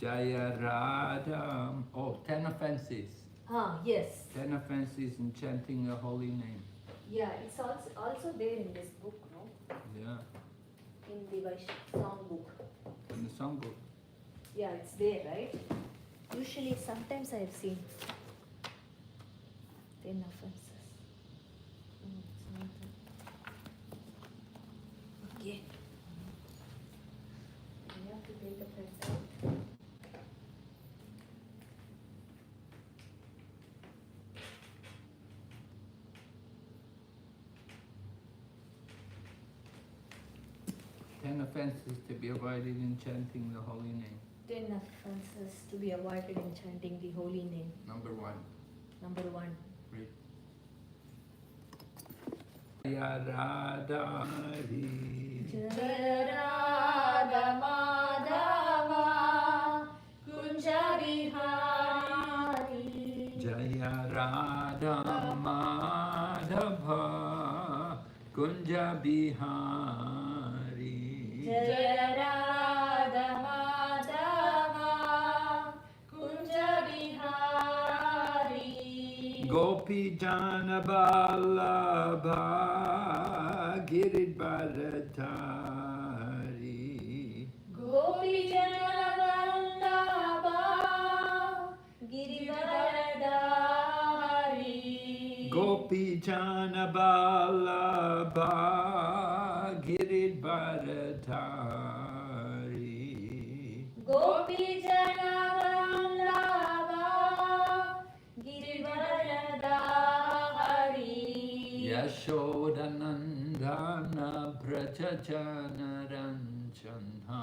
Jaya Radha. Oh, 10 offenses. Yes. 10 offenses in chanting the holy name. Yeah, it's also there in this book, no? Yeah. In the song book. In the songbook. Yeah, it's there, right? Usually, sometimes I have seen 10 offenses. It's not that. Okay. I have to take a print out. Ten offenses to be avoided in chanting the holy name. 10 offenses to be avoided in chanting the holy name. Number 1. Number 1. Read. Jaya Radha Hari. Jaya Radha Madhava Kunja Vihari. Jaya Radha Madhava Kunja Bihari. Jaya Radha Madhava Kunja Vihari. Gopi Jana Vallabha Giridharadhari. Gopi Jana Vallabha Giridharadhari. Gopi Jana Vallabha Giridharadhari. Gopi Jana Vallabha Giridharadhari. Yashodanandana Brajajana Ranjana.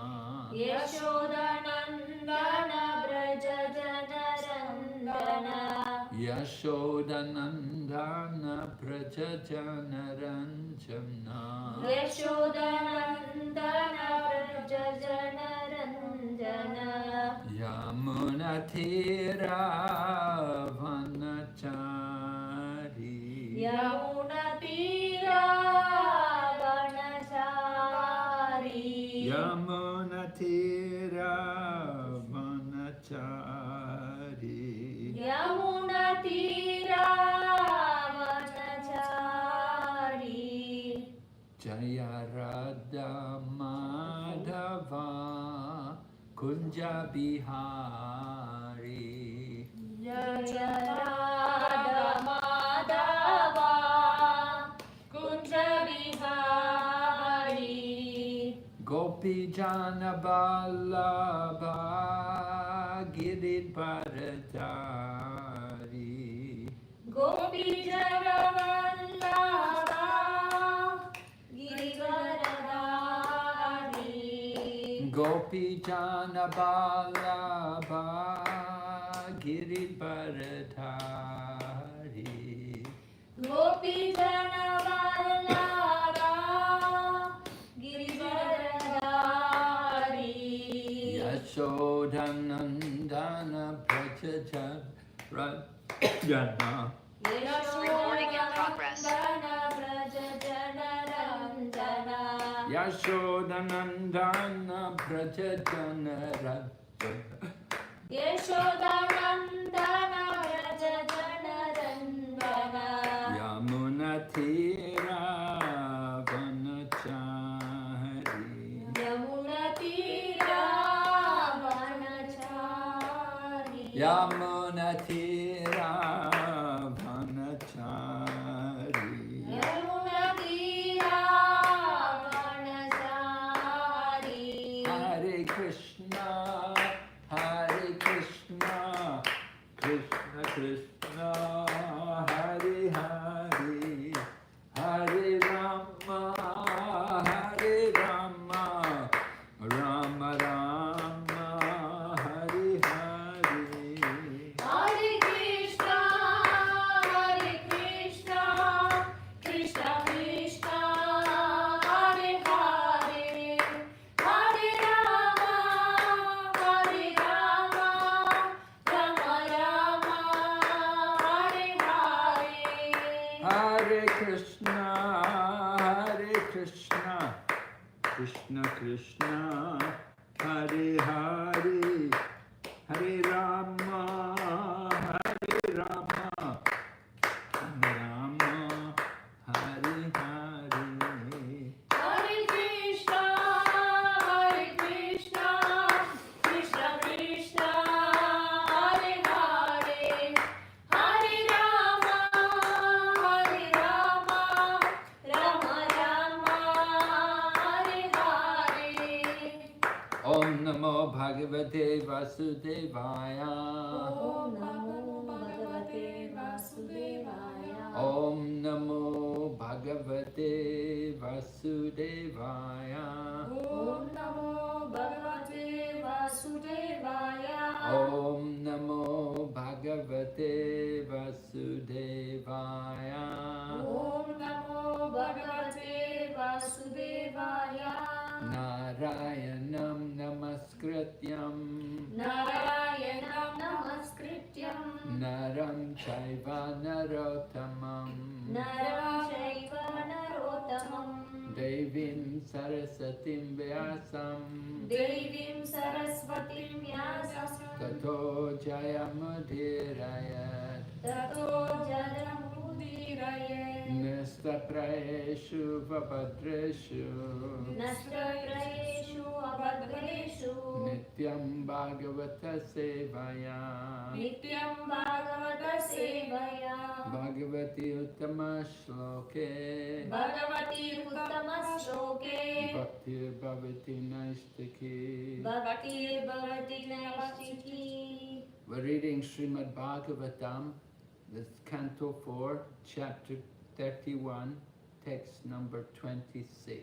Yashodanandana Brajajana Randana. Yashodanandana Brajajana Ranjana. Yashodanandana Brajajana Randana. Yamunatira Vanachari. Yamunatira Vanachari. Yamunatira Vanachari. Yamunatira Vanachari. Jaya Radha Madhava Kunja Bihari. Jaya Radha Madhava Kunja Vihari. Gopi Jana Vallabha Giridharadhari. Gopi Jana Vallabha Giridharadhari. Gopi Jana Vallabha Giridharadhari. Gopi Jana Vallabha Giridharadhari. Yashodanandana Brajajana. Recording in progress. Yashodanandana Brajajana Ranjana. Yashodanandana Brajajana Randana. Yamunatira Vanachari. Yamunatira Vanachari. Yamunatira Vanachari. Yamunatira Vanachari. Hare Krishna, Hare Krishna, Krishna Krishna, Hare Hare, Hare Rama, Hare Rama, Rama Rama, Hare Hare. Hare Krishna, Hare Krishna, Krishna Krishna, Hare Hare, Hare Rama, Hare Rama, Rama Rama, Hare Hare. Hare Krishna, Hare Krishna, Krishna Krishna, Hare Hare, Hare Rama, Hare Rama, Rama, Hare Hare. Hare Krishna, Krishna Krishna, Hare Hare, Hare Rama, Rama Rama, Hare Hare. Om Namo Bhagavate Vasudevaya. Om Namo Bhagavate Vasudevaya. Om Namo Bhagavate Vasudevaya. Om Namo Bhagavate Vasudevaya. Om Namo Bhagavate Vasudevaya. Om Namo Bhagavate Vasudevaya. Narayanam Namaskrityam Narayanam Namaskrityam Naram Chaiva Narottamam Naram Chaiva Narottamam Devim Sarasatim Vyasam Devim Saraswatim Vyasam Tato Jayamudirayat Tato Jalamudiraya Nistaprayeshu Vabhadreshu Nashtrayaeshu Abhadreshu Nityam Bhagavata Sevaya Nityam Bhagavata Sevaya Bhagavati Uttama Shloke Bhagavati Uttama Shloke Bhaktir Bhavati Naistaki. Bhakti Bhavati Naistiki. We're reading Srimad Bhagavatam, this Canto 4, Chapter 31, text number 26.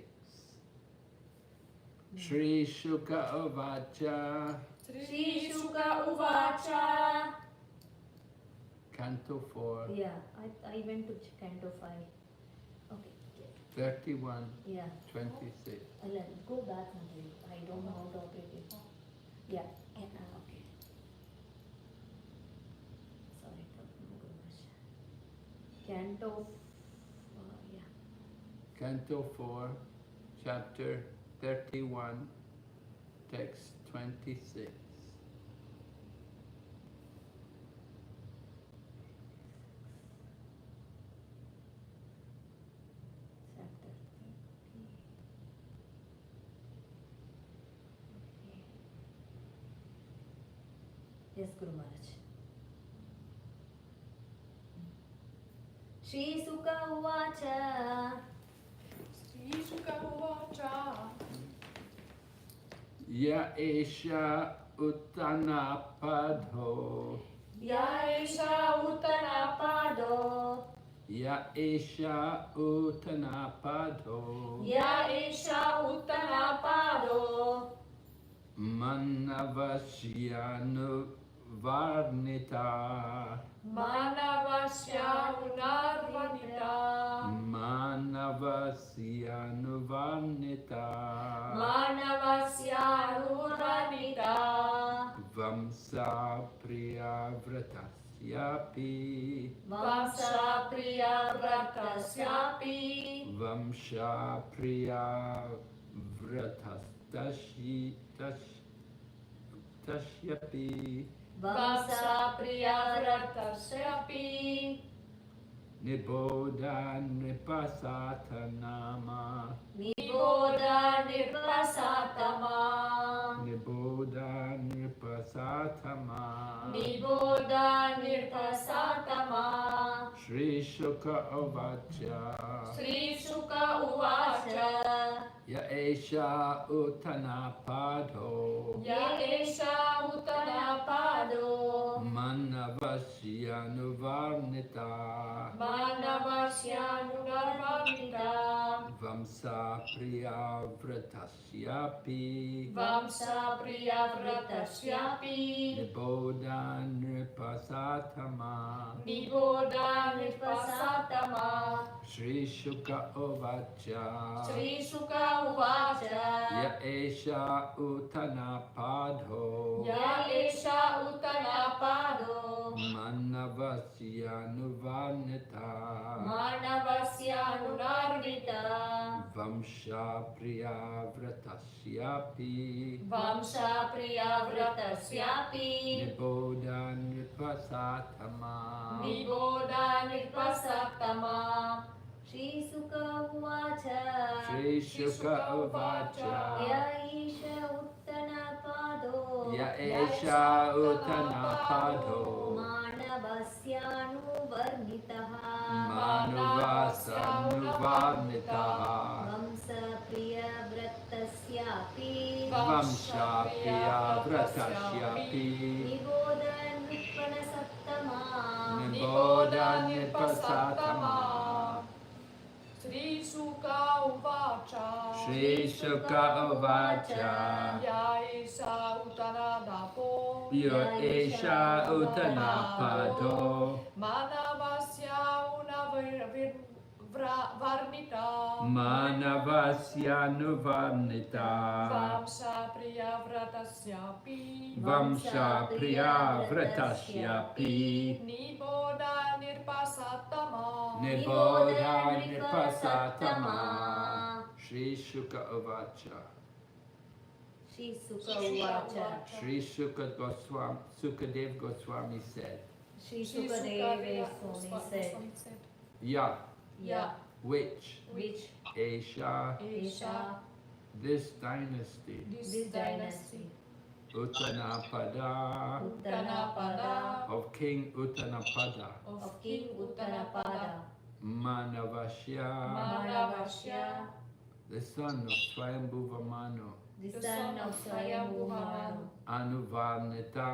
Shri Shuka Uvacha, Shri Shuka Uvacha. Canto 4, Yeah, I went to Canto 5. Okay. 31, Yeah. 26. Go back until I don't know how to operate it. Yeah. Okay. Sorry, no good much. Canto. Yeah. Canto 4, Chapter 31, text 26. Chapter 30. Okay. Yes, Guru Maharaj. Shri Sukha Uvacha. Ya Esha Uttanapadho. Ya Esha Uttanapadho. Ya Esha Uttanapadho. Ya Esha Uttanapadho. Manavasyanu Varnita. Manavasyanunarvanita. Manavasyanu Varnita. Manavasyanunarvanita. Vamsa Priya Vratasyapi. Vamsa Priya Vratasyapi. Vamsha Priya Vratastasyapi. Vamsa Priya Vratasyapi. Niboda Nipasatanama. Niboda Nirpasatama. Niboda Nipasatama. Niboda Nirpasatama. Shri Shuka Uvacha. Shri Shuka Uvacha. Ya Esha Uttanapadho. Ya Esha Uttanapadho. Manavasyanu Varnita. Manavasyanunarvanita. Vamsa Priya Vratasyapi. Vamsa Priya Vratasyapi. Niboda Nipasatama. Niboda Nirpasatama. Shri Shuka Uvacha. Shri Shuka Uvacha. Ya Esha Uttanapadho. Ya Esha Uttanapadho. Manavasyanu Varnita. Manavasyanunarvita. Vamsha Priya Vratasyapi Vamsha Priya Vratasyapi Niboda Nripasatama Niboda Nirpasatama. Shri Sukha Uvacha. Shri Shuka Uvacha Ya Isha Uttana Pado. Ya Esha Uttanapado Manavasyanu Varnitaha. Manuvasanuvarnitaha Vamsa Priya Vratasyapi Vamsha Priya Vratasyapi Niboda Nirpana Sattama. Niboda Nipasatama Sri Sukha Uvacha Shri Shuka Uvacha Ya Isa Uttanadapo Ya Esha Uttanapado Manavasya Varnita Manavasyanuvarnita Vamsa Priya Vratasyapi Vamsha Priya Vratasyapi Niboda Nirpasatama Niboda Nipasatama Shri Shuka Uvacha Shri Sukha Uvacha. Shri Sukadev Goswami said, Shri Sukadeva Swami said, Ya, Ya which which Esha, Esha, this dynasty, this dynasty, Uttanapada, Uttanapada of King Uttanapada, of King Uttanapada, Manavasya, Manavasya the son of Swayambhuva Manu, the son of Swayambhuva Anuvarnita,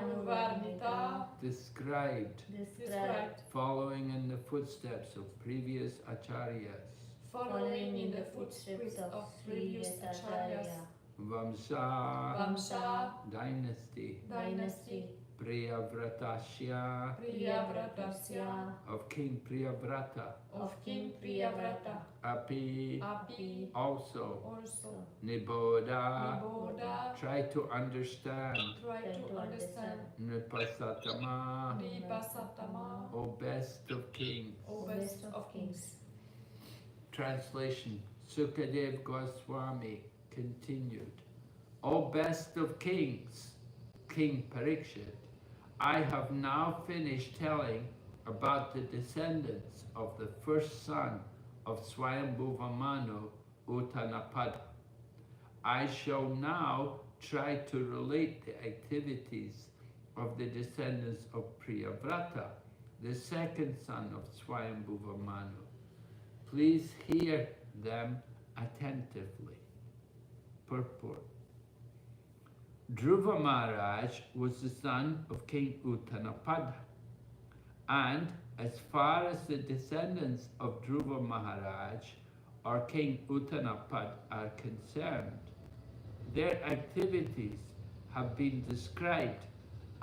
Anuvarnita described, described, following in the footsteps of previous acharyas, following in the footsteps of previous acharyas. Vamsa, Vamsa dynasty, dynasty, Priyavratasya, Priyavratasya of King Priyavrata, of King Priyavrata Api, Api also, also Niboda, Niboda try to understand, try to understand Nipasatama, Nipasatama, O best of kings. O best of kings. Translation, Sukadev Goswami continued, O best of kings, King Parikshit, I have now finished telling about the descendants of the first son of Swayambhuva Manu, Uttanapada. I shall now try to relate the activities of the descendants of Priyavrata, the second son of Swayambhuva Manu. Please hear them attentively. Purport. Dhruva Maharaj was the son of King Uttanapada, and as far as the descendants of Dhruva Maharaj or King Uttanapada are concerned, their activities have been described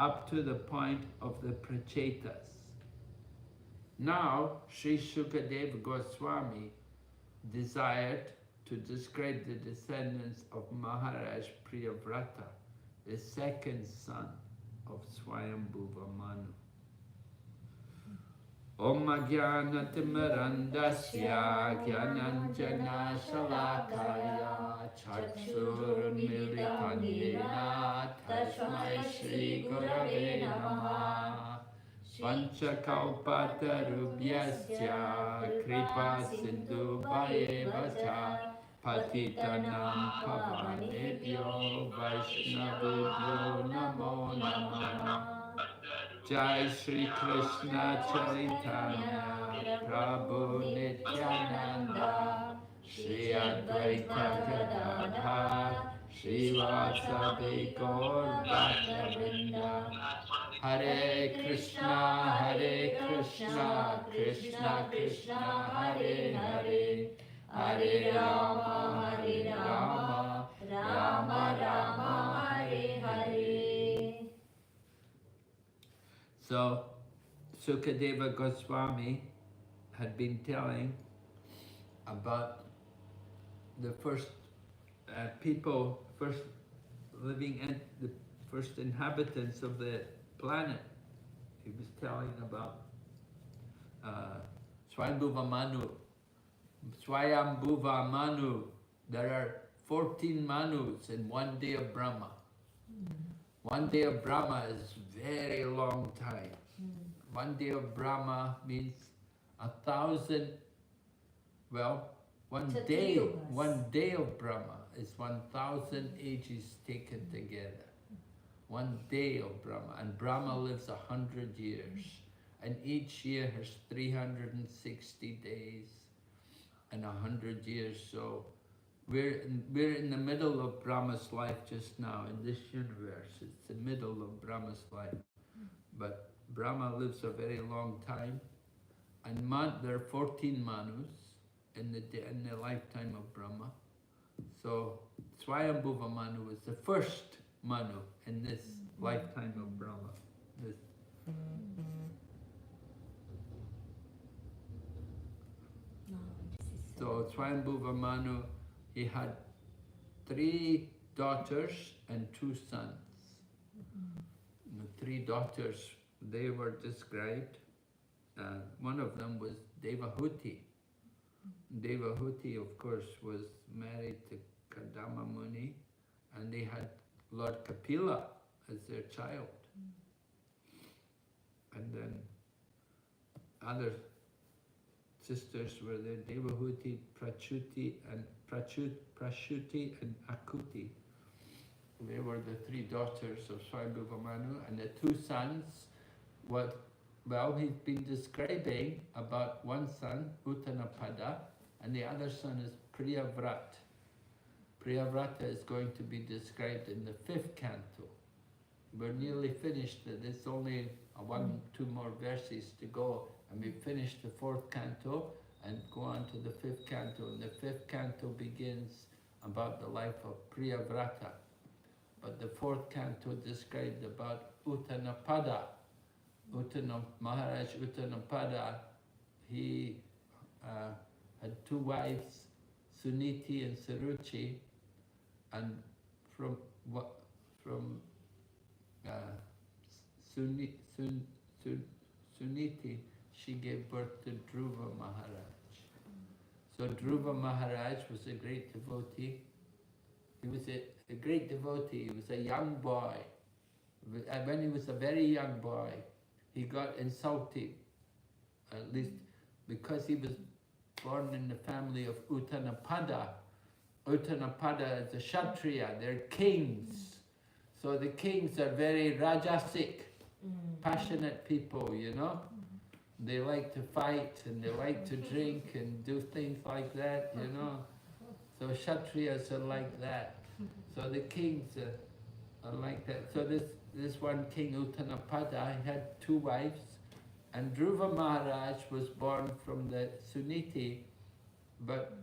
up to the point of the Prachetas. Now, Sri Sukadeva Goswami desired to describe the descendants of Maharaj Priyavrata, the second son of Swayambhuva Manu. Om Ajnanatimirandasya Gyananjana Shalakaya Chakshurmilitam Yena Tasmai Shri Gurave Namaha Panchakalpatarubhyasya Kripa Sindhu Bhayevacha Patitanam Pavanebhyo Vaishnavibhyo Namo Namah. Jai Shri Krishna Chaitanya Prabhu Nityananda Shri Advaita Gadadhar Shri Vasavi Gaur Bhaktavrinda. Hare Krishna, Krishna Krishna, Hare Hare, Hare Rama, Rama Rama, Hare Hare. So, Sukadeva Goswami had been telling about the first people, first living and the first inhabitants of the planet. He was telling about Swayambhuva Manu Swayambhuva Manu. There are 14 Manus in one day of Brahma. One day of Brahma is very long time. One day of Brahma means 1,000, well, one day of Brahma is 1,000 ages taken together. One day of Brahma, and Brahma lives 100 years, and each year has 360 days and 100 years. So we're in the middle of Brahma's life just now in this universe. It's the middle of Brahma's life, but Brahma lives a very long time, and there are 14 Manus in the lifetime of Brahma. So Swayambhuva Manu is the first Manu in this lifetime of Brahma. So Swayambhuva Manu, he had 3 daughters and 2 sons. The 3 daughters, they were described. One of them was Devahuti. Devahuti, of course, was married to Kadama Muni, and they had Lord Kapila as their child. And then other sisters were there, Devahuti, Prachuti and Akuti. They were the 3 daughters of Swayambhuva Manu, and the 2 sons, well, he's been describing about one son, Uttanapada, and the other son is Priyavrata. Priyavrata is going to be described in the 5th canto. We're nearly finished. There's only 2 more verses to go, and we finish the 4th canto and go on to the 5th canto. And the 5th canto begins about the life of Priyavrata. But the 4th canto described about Uttanapada. Maharaj Uttanapada, he had 2 wives, Suniti and Saruchi, and from Suniti, she gave birth to Dhruva Maharaj. So Dhruva Maharaj was a great devotee. He was a great devotee. He was a young boy. When he was a very young boy, he got insulted, at least because he was born in the family of Uttanapada. Uttanapada is a Kshatriya, they're kings. So the kings are very rajasic, passionate people, you know. They like to fight and they like to drink and do things like that, you know. So Kshatriyas are like that. So the kings are like that. So this one king, Uttanapada, had 2 wives, and Dhruva Maharaj was born from the Suniti, but,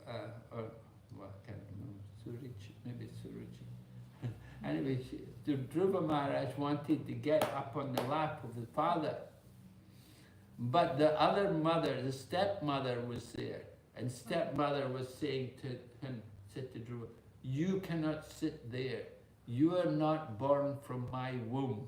I can't remember, Surichi, maybe Surichi. Anyway, Dhruva Maharaj wanted to get up on the lap of the father, but the other mother, the stepmother, was there, and stepmother was saying to him, said to Dhruva, "You cannot sit there. You are not born from my womb.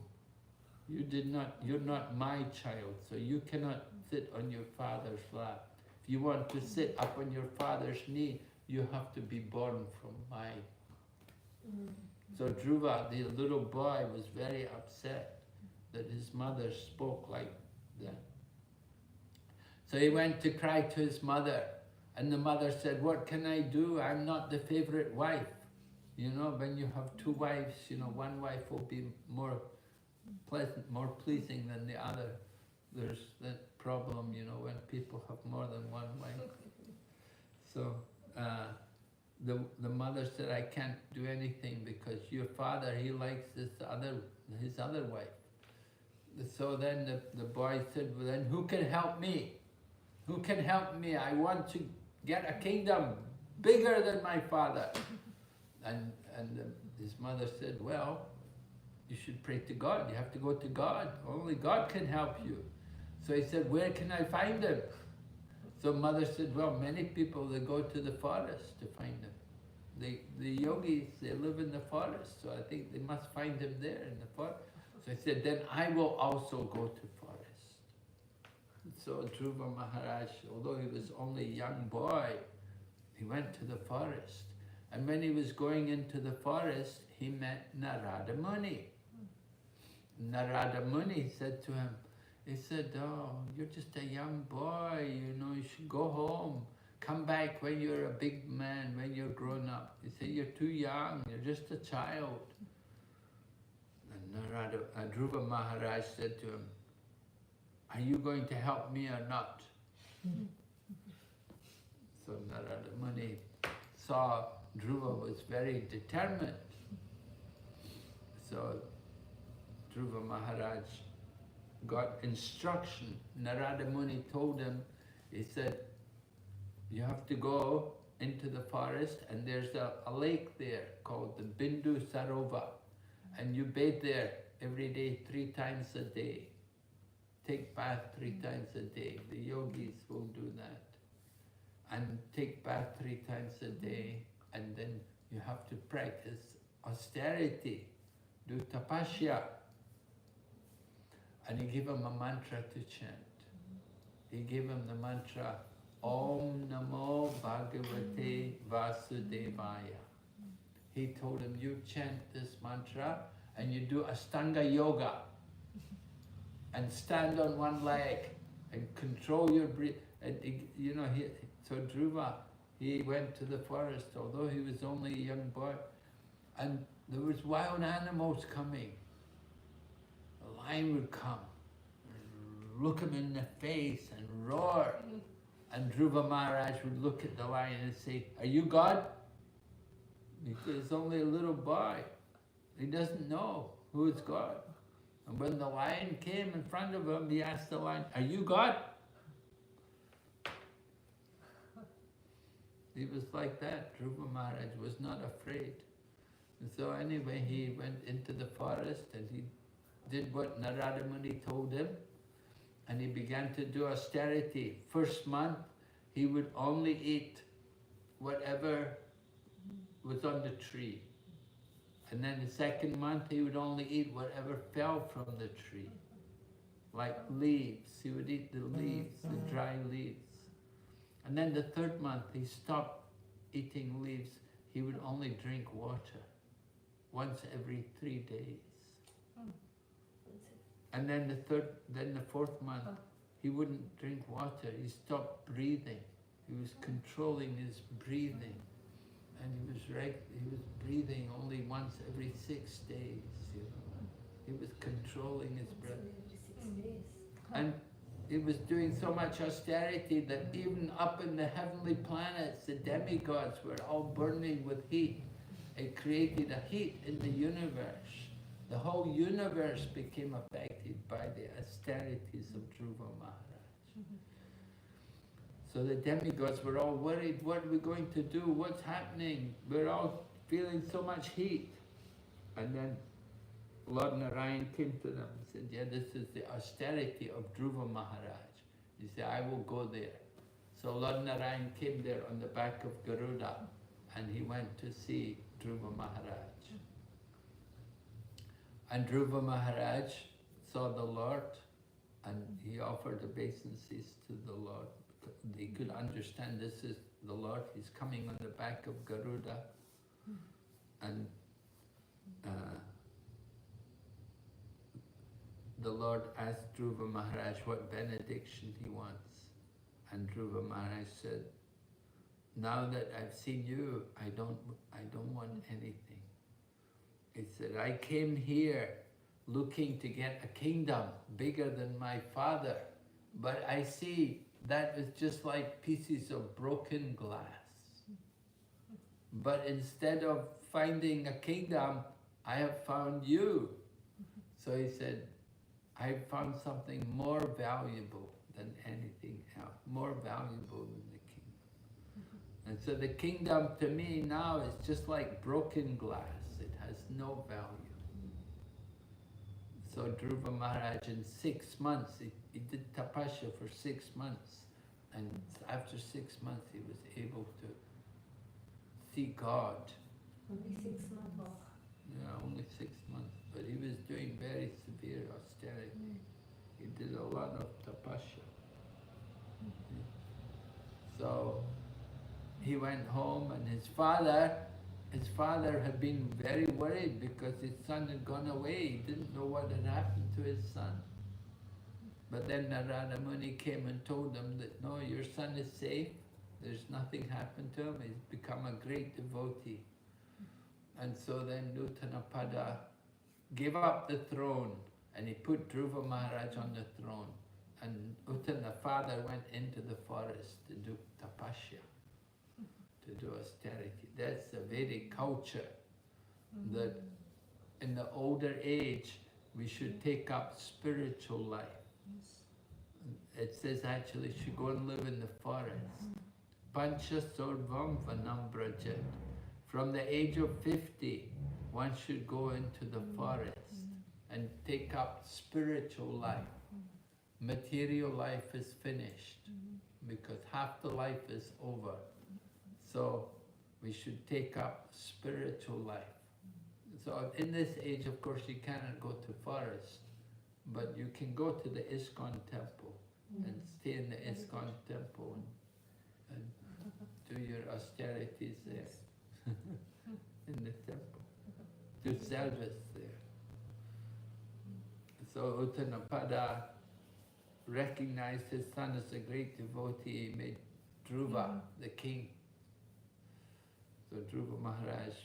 You're not my child, so you cannot sit on your father's lap. If you want to sit up on your father's knee, you have to be born from mine." So Dhruva, the little boy, was very upset that his mother spoke like that. So he went to cry to his mother, and the mother said, "What can I do? I'm not the favorite wife." You know, when you have 2 wives, you know, one wife will be more pleasant, more pleasing than the other. There's that problem, you know, when people have more than one wife. So the mother said, "I can't do anything because your father, he likes his other wife." So then the boy said, "Well, then who can help me? Who can help me? I want to get a kingdom bigger than my father." And his mother said, "Well, you should pray to God. You have to go to God. Only God can help you." So he said, "Where can I find him?" So mother said, "Well, many people, they go to the forest to find him. The yogis, they live in the forest, so I think they must find him there in the forest." So he said, "Then I will also go to forest." So Dhruva Maharaj, although he was only a young boy, he went to the forest. And when he was going into the forest, he met Narada Muni. Narada Muni said to him, he said, oh, you're just a young boy, you know, you should go home. Come back when you're a big man, when you're grown up. He said, you're too young, you're just a child. And Dhruva Maharaj said to him, are you going to help me or not? So Narada Muni saw Dhruva was very determined. So Dhruva Maharaj got instruction. Narada Muni told him, he said, you have to go into the forest and there's a lake there called the Bindu Sarova. And you bathe there every day, 3 times a day. Take bath 3 times a day. The yogis will do that. And take bath 3 times a day. And then you have to practice austerity. Do tapasya. And he gave him a mantra to chant. He gave him the mantra, Om Namo Bhagavate Vasudevaya. He told him, you chant this mantra and you do Ashtanga Yoga and stand on one leg and control your breath. And you know, so Dhruva, he went to the forest, although he was only a young boy, and there was wild animals coming. A lion would come, look him in the face and roar. And Dhruva Maharaj would look at the lion and say, are you God? Because he's only a little boy. He doesn't know who is God. And when the lion came in front of him, he asked the lion, are you God? He was like that. Dhruva Maharaj was not afraid. And so anyway, he went into the forest and he did what Narada Muni told him. And he began to do austerity. First month, he would only eat whatever was on the tree. And then the second month, he would only eat whatever fell from the tree. Like leaves, he would eat the leaves, the dry leaves. And then the third month, he stopped eating leaves. He would only drink water once every 3 days. And then the fourth month, he wouldn't drink water. He stopped breathing. He was controlling his breathing, and he was breathing only once every 6 days. You know, he was controlling his breath, and he was doing so much austerity that even up in the heavenly planets, the demigods were all burning with heat. It created a heat in the universe. The whole universe became affected by the austerities of Dhruva Maharaj. So the demigods were all worried, what are we going to do? What's happening? We're all feeling so much heat. And then Lord Narayan came to them and said, yeah, this is the austerity of Dhruva Maharaj. He said, I will go there. So Lord Narayan came there on the back of Garuda and he went to see Dhruva Maharaj. And Dhruva Maharaj saw the Lord and he offered obeisances to the Lord. He could understand this is the Lord. He's coming on the back of Garuda. And the Lord asked Dhruva Maharaj what benediction he wants. And Dhruva Maharaj said, now that I've seen you, I don't want anything. He said, I came here looking to get a kingdom bigger than my father, but I see that is just like pieces of broken glass. But instead of finding a kingdom, I have found you. So he said, I found something more valuable than anything else, more valuable than the kingdom. And so the kingdom to me now is just like broken glass. It has no value. So Dhruva Maharaj in 6 months, he did tapasya for 6 months. And after 6 months, he was able to see God. Only 6 months. Yeah, only 6 months. But he was doing very severe austerity. He did a lot of tapasya. So he went home, and his father had been very worried because his son had gone away. He didn't know what had happened to his son. But then Narada Muni came and told him that, no, your son is safe. There's nothing happened to him. He's become a great devotee. And so then Uttanapada gave up the throne, and he put Dhruva Maharaj on the throne. And Uttanapada went into the forest to do tapasya, to do austerity. That's the Vedic culture, that in the older age we should take up spiritual life. It says actually you should go and live in the forest. Pancha Sarvam Vanam Brajat. From the age of 50, one should go into the forest and take up spiritual life. Material life is finished because half the life is over. So we should take up spiritual life. So in this age, of course, you cannot go to forest, but you can go to the ISKCON temple and stay in the ISKCON temple and do your austerities there in the temple, do service there. So Uttanapada recognized his son as a great devotee. He made Dhruva the king. So Dhruva Maharaj,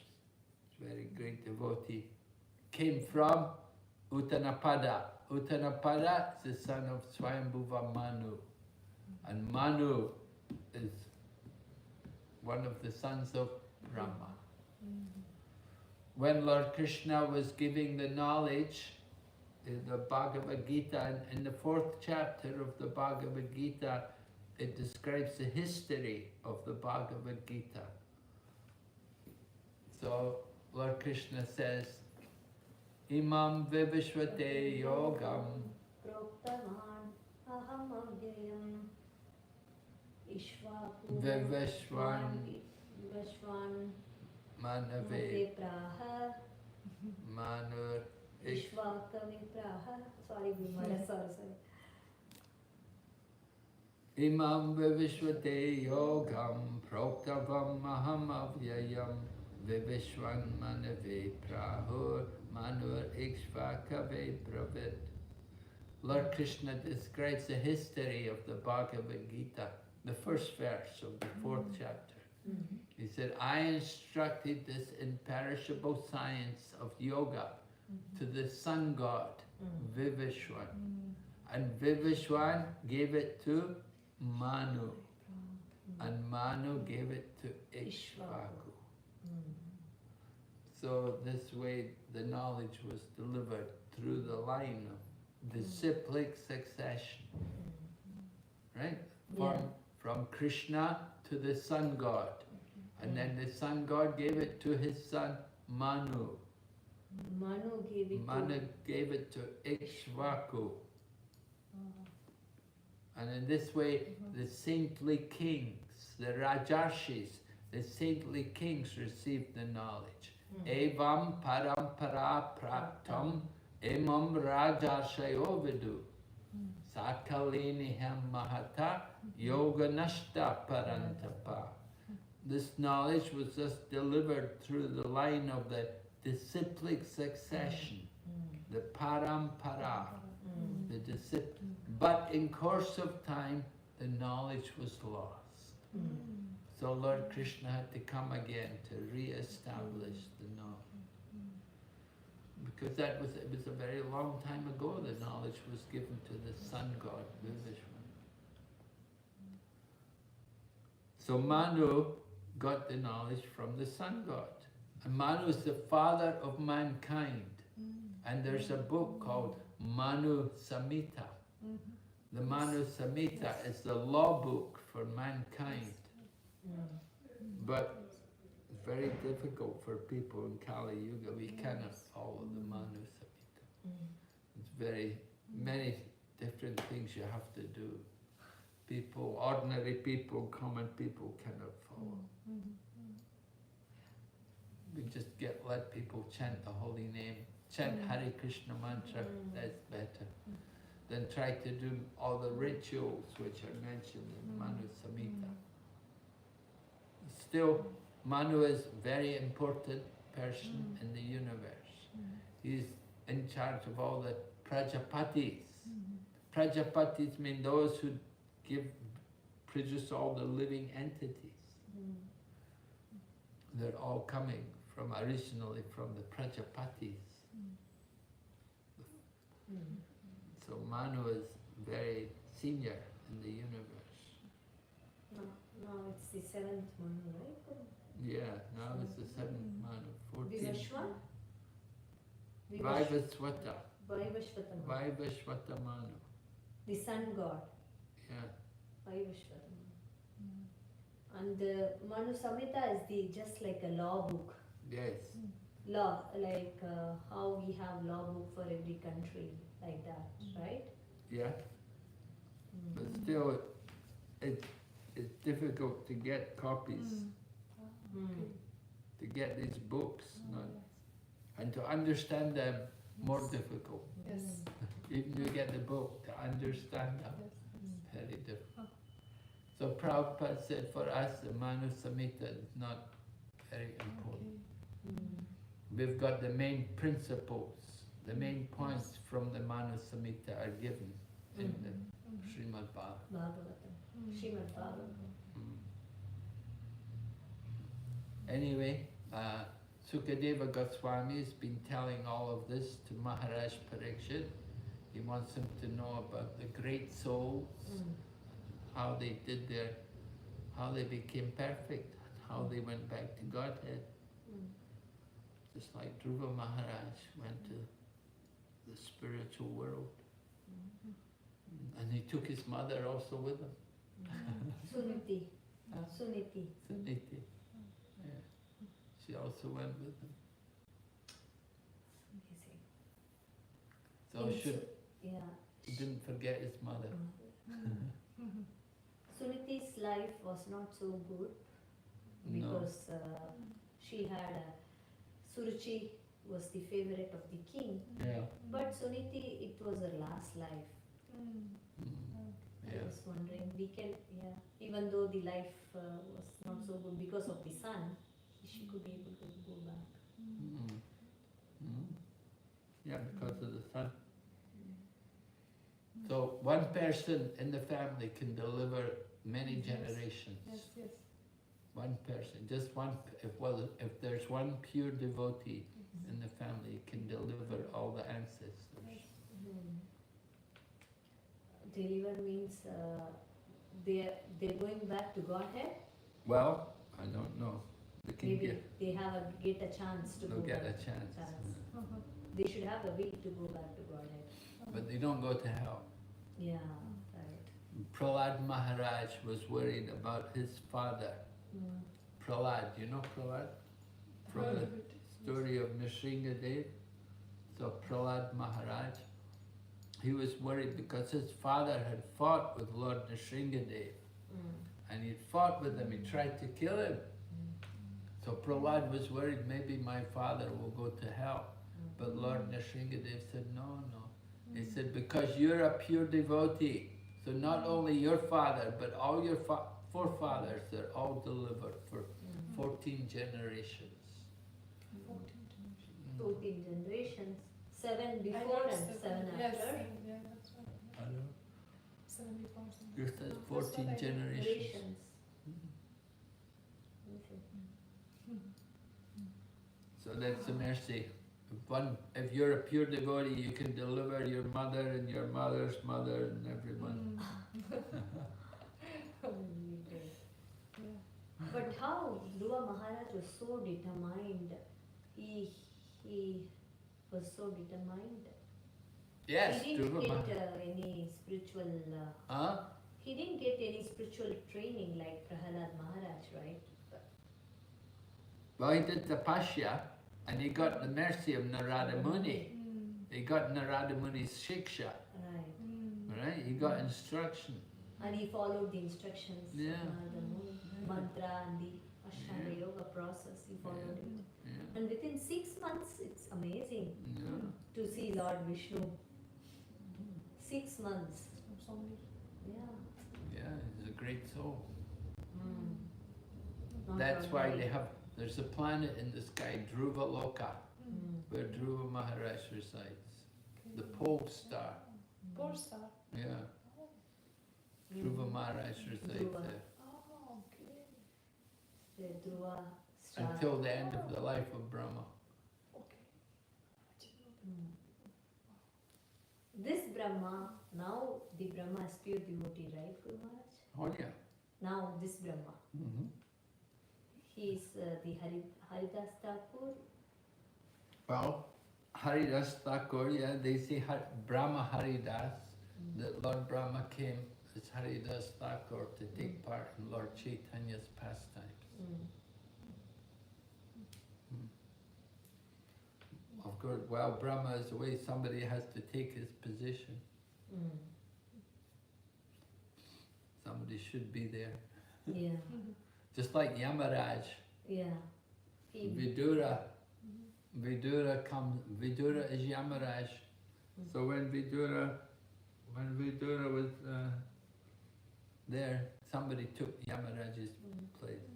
very great devotee, came from Uttanapada. Uttanapada is the son of Swayambhuva Manu. And Manu is one of the sons of Brahma. When Lord Krishna was giving the knowledge in the Bhagavad Gita, in the 4th chapter of the Bhagavad Gita, it describes the history of the Bhagavad Gita. So Lord Krishna says, Imam Vivishvate Yogam Proktavan aham avyayam Ishvaku Vivishvan Manave Praha Manur Ishvakami Praha. Sorry, Bhimala, sorry. Imam Vivishvate Yogam Proktavam Aham Avyayam Vivishwan Manave Prahur Manur Ikshvakave Bravit. Lord Krishna describes the history of the Bhagavad Gita, the first verse of the 4th chapter. He said, I instructed this imperishable science of yoga to the sun god, Vivishwan. And Vivishwan gave it to Manu. And Manu gave it to Ikshvaku. So this way the knowledge was delivered through the line of disciplic succession. Right? From Krishna to the sun god. And then the sun god gave it to his son Manu. Manu gave it to Ikshvaku. And in this way, the saintly kings, the Rajarshis, the saintly kings received the knowledge. Evam parampara praptam imam Rajarshayo vidu. Sakaliniham mahata yoga nashta parantapa. This knowledge was just delivered through the line of the disciplic succession, the parampara, the discipline. But in course of time, the knowledge was lost. So Lord Krishna had to come again to re-establish the knowledge. Because it was a very long time ago the knowledge was given to the sun god, Vivishwan. So Manu got the knowledge from the sun god. And Manu is the father of mankind. And there's a book called Manu Samhita. The Manu Samhita is the law book for mankind. But it's very difficult for people in Kali Yuga. We cannot follow the Manu Samhita. It's very many different things you have to do. People, ordinary people, common people cannot follow. We just let people chant the holy name, chant Hare Krishna mantra, that's better. Then try to do all the rituals which are mentioned in Manu Samhita. still, Manu is a very important person in the universe. He's in charge of all the Prajapatis. Prajapatis mean those who produce all the living entities. They're all coming from originally from the Prajapatis. So Manu is very senior in the universe. Now it's the 7th Manu, right? Yeah, now it's the 7th Manu, 14th. Vivashwa? Vaivaswata. Vaivashvata Manu. Vaivaswata Manu. The sun god. Yeah. Vaivashvata Manu. And Manu Samhita is just like a law book. Yes. Law, like how we have law book for every country, like that, right? Yeah. But still, it's difficult to get copies, to get these books, and to understand them more difficult. Yes. Even you get the book, to understand them, very difficult. So Prabhupada said for us, the Manu Samhita is not very important. We've got the main principles, the main points from the Manu Samhita are given in the Srimad Bhagavatam. Srimad Bhagavatam. Anyway, Sukadeva Goswami has been telling all of this to Maharaj Parikshit. He wants him to know about the great souls, how they became perfect, how they went back to Godhead. Just like Dhruva Maharaj went to the spiritual world. And he took his mother also with him. Suniti. Suniti. Suniti. Yeah. She also went with him. So he didn't forget his mother. Suniti's life was not so good because she had Suruchi was the favorite of the king. Yeah. But Suniti, it was her last life. I was wondering, even though the life was not so good because of the son, she could be able to go back. Yeah, because of the son. So one person in the family can deliver many generations. Yes, yes. One person, just one. If there's one pure devotee in the family, it can deliver all the ancestors. Deliver means they're going back to Godhead. Well, I don't know. They can Maybe get. they get a chance to They'll go get back. a chance. They should have a will to go back to Godhead. But they don't go to hell. Yeah, right. Prahlad Maharaj was worried about his father. Prahlad, you know Prahlad? From the story of Nrsingadev. So Prahlad Maharaj, he was worried because his father had fought with Lord Nrsingadev. And he'd fought with him, he tried to kill him. So Prahlad was worried, maybe my father will go to hell. But Lord Nrsingadev said, no. He said, because you're a pure devotee, so not only your father, but all your forefathers, they're all delivered for 14 generations. 14 generations. 7 before and 7 after. Yes, yeah, that's right. I know. 7 before, 7 Yours says 14 generations. So that's the mercy. If you're a pure devotee, you can deliver your mother and your mother's mother and everyone. But how Dhruva Maharaj was so determined. He was so determined. Yes, He didn't Dhruva get Maharaj. any spiritual. Huh? He didn't get any spiritual training like Prahlad Maharaj, right? Well, he did tapasya and he got the mercy of Narada Muni. He got Narada Muni's shiksha. Right. Right? He got instruction. And he followed the instructions Yeah. of Narada Muni, mantra and the Ashtanga Yoga process. He followed it. Yeah. And within 6 months, it's amazing Yeah. to see Lord Vishnu. 6 months. Yeah. Yeah, he's a great soul. Not That's why ordinary. they have, there's a planet in the sky, Dhruva Loka, where Dhruva Maharaj resides. The pole star. Pole star. Yeah, Dhruva Maharaj resides Dhruva. there. Oh, okay. The Dhruva star. Until the end of the life of Brahma. Okay. Mm. This Brahma, now the Brahma is pure devotee, right, Guru Maharaj? Oh yeah. Now this Brahma, he is the Haridas Thakur. Well, Haridas Thakur, yeah, they say Brahma Haridas, that Lord Brahma came as Haridas Thakur to take part in Lord Chaitanya's pastimes. Of course, while Brahma is away, somebody has to take his position. Somebody should be there. Yeah, Just like Yamaraj, yeah. He, Vidura is Yamaraj. So when Vidura was there, somebody took Yamaraj's place.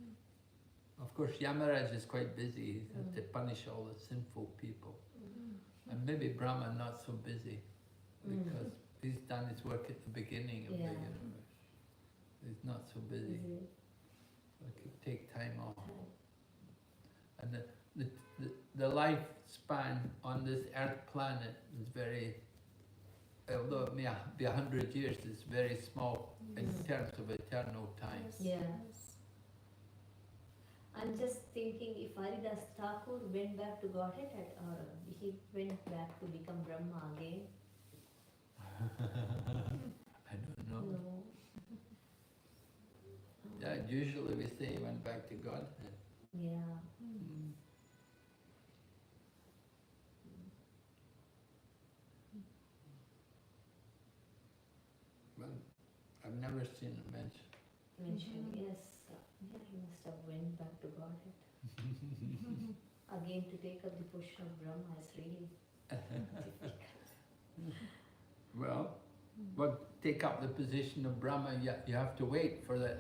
Of course, Yamaraj is quite busy. He has to punish all the sinful people. And maybe Brahma not so busy, because he's done his work at the beginning of the universe. He's not so busy. So he could take time off. And the lifespan on this earth planet is very, although it may be 100 years, it's very small in terms of eternal time. yeah. I'm just thinking if Haridas Thakur went back to Godhead or he went back to become Brahma again. I don't know. No. Yeah, usually we say he went back to Godhead. Yeah. But I've never seen it mentioned. Mentioned, yes. Yeah, he must have went back to Godhead. Again, to take up the position of Brahma is really difficult. Well, take up the position of Brahma, you have to wait for the,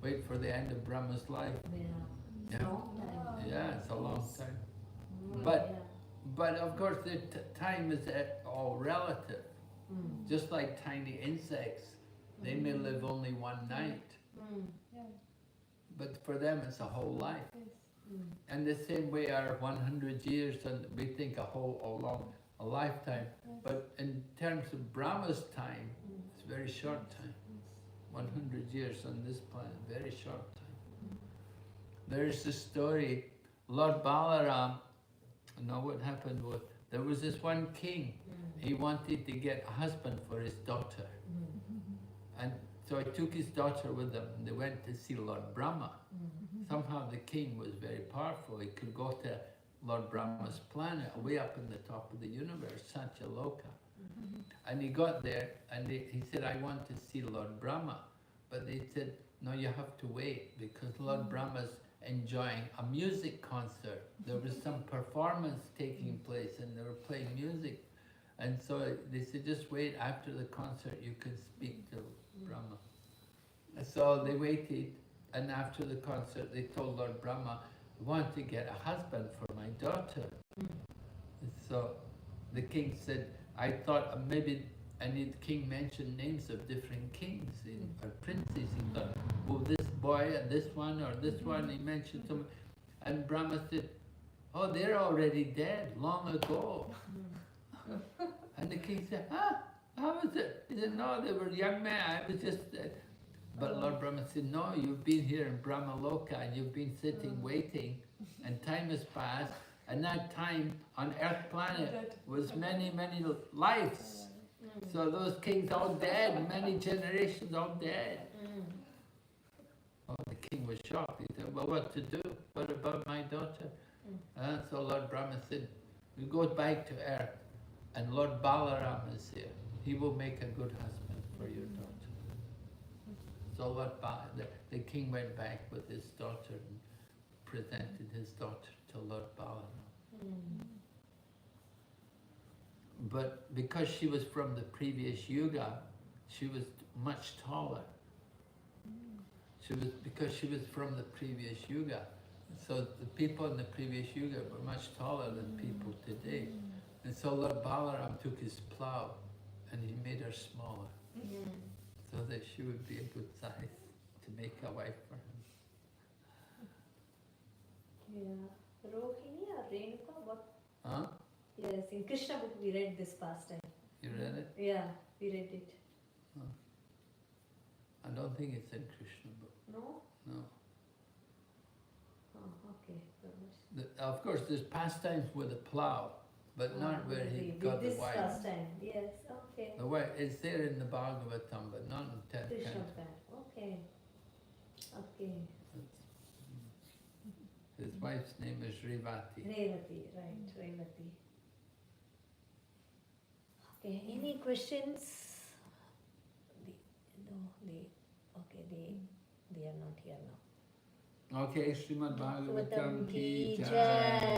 wait for the end of Brahma's life. Yeah. Yeah. Long time. Yeah, it's a long time. Mm, But- But of course, the time is all relative. yeah. Just like tiny insects, they may live only one night, but for them it's a whole life. And the same way our 100 years, and we think a lifetime. But in terms of Brahma's time, it's a very short time. 100 years on this planet, very short time. There's a story, Lord Balaram, what happened was, there was this one king, he wanted to get a husband for his daughter. And so he took his daughter with him, and they went to see Lord Brahma. Somehow the king was very powerful, he could go to Lord Brahma's planet, way up in the top of the universe, Satyaloka. And he got there, and he said, I want to see Lord Brahma. But they said, no, you have to wait, because Lord Brahma's enjoying a music concert. There was some performance taking place, and they were playing music. And so they said, just wait, after the concert you can speak to Brahma. And so they waited, and after the concert they told Lord Brahma, I want to get a husband for my daughter. And so the king said, I thought maybe, and the king mentioned names of different kings or princes. He thought, well, this boy and this one or this one, he mentioned some. And Brahma said, oh, they're already dead long ago. And the king said, how was it? He said, no, they were young men, I was just... But Lord Brahma said, no, you've been here in Brahma Loka and you've been sitting waiting, and time has passed, and that time on Earth planet was many, many lives. So those kings all dead, many generations all dead. Oh, the king was shocked. He said, well, what to do? What about my daughter? So Lord Brahma said, we go back to Earth, and Lord Balaram is here. He will make a good husband for your daughter. So the king went back with his daughter and presented his daughter to Lord Balaram. But because she was from the previous yuga, she was much taller. Because she was from the previous yuga. So the people in the previous yuga were much taller than people today. And so Lord Balaram took his plow and he made her smaller so that she would be a good size to make a wife for him. Yeah. Rohini or Renuka, what? Huh? Yes, in Krishna book we read this pastime. You read it? Yeah, we read it. I don't think it's in Krishna book. No? No. Oh, okay. Of course, there's pastimes with a plow, but not where he got the wife. This pastime, yes, okay. The wife, it's there in the Bhagavatam, but not in 10th Krishna canto. book, okay. Okay. His wife's name is Revati. Revati, right, Revati. Okay, any questions? They are not here now. Okay, Srimad Bhagavatam ki Ki jai. jai.